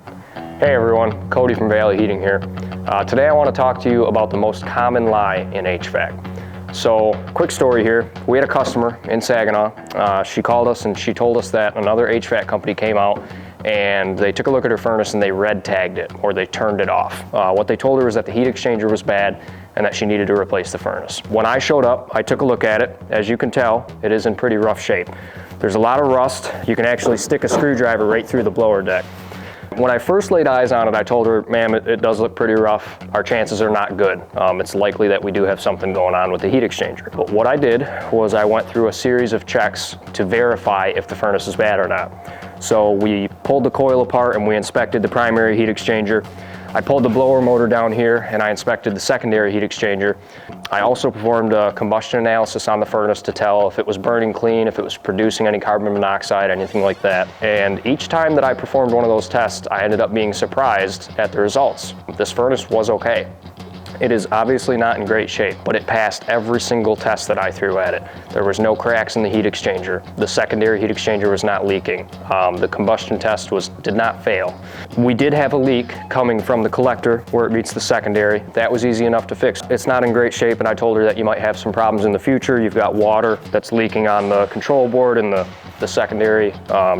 Hey everyone, Cody from Valley Heating here. Today I want to talk to you about the most common lie in HVAC. So, quick story here. We had a customer in Saginaw. She called us and she told us that another HVAC company came out and they took a look at her furnace and they red tagged it, or they turned it off. What they told her was that the heat exchanger was bad and that she needed to replace the furnace. When I showed up, I took a look at it. As you can tell, it is in pretty rough shape. There's a lot of rust. You can actually stick a screwdriver right through the blower deck. When I first laid eyes on it, I told her, ma'am, it does look pretty rough. Our chances are not good. It's likely that we do have something going on with the heat exchanger. But what I did was I went through a series of checks to verify if the furnace is bad or not. So we pulled the coil apart and we inspected the primary heat exchanger. I pulled the blower motor down here and I inspected the secondary heat exchanger. I also performed a combustion analysis on the furnace to tell if it was burning clean, if it was producing any carbon monoxide, anything like that. And each time that I performed one of those tests, I ended up being surprised at the results. This furnace was okay. It is obviously not in great shape, but it passed every single test that I threw at it. There was no cracks in the heat exchanger. The secondary heat exchanger was not leaking. The combustion test did not fail. We did have a leak coming from the collector where it meets the secondary. That was easy enough to fix. It's not in great shape, and I told her that you might have some problems in the future. You've got water that's leaking on the control board and the secondary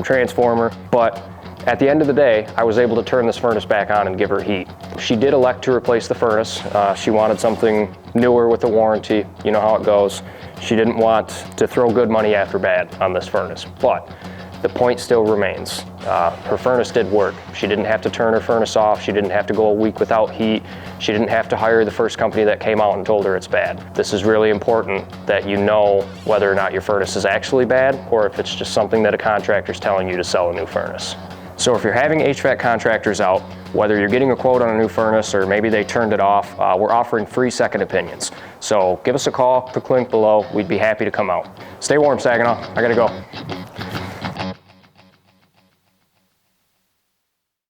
transformer, but at the end of the day, I was able to turn this furnace back on and give her heat. She did elect to replace the furnace. She wanted something newer with a warranty. You know how it goes. She didn't want to throw good money after bad on this furnace, but the point still remains. Her furnace did work. She didn't have to turn her furnace off. She didn't have to go a week without heat. She didn't have to hire the first company that came out and told her it's bad. This is really important, that you know whether or not your furnace is actually bad or if it's just something that a contractor's telling you to sell a new furnace. So if you're having HVAC contractors out, whether you're getting a quote on a new furnace or maybe they turned it off, we're offering free second opinions. So give us a call, click the link below. We'd be happy to come out. Stay warm, Saginaw. I gotta go.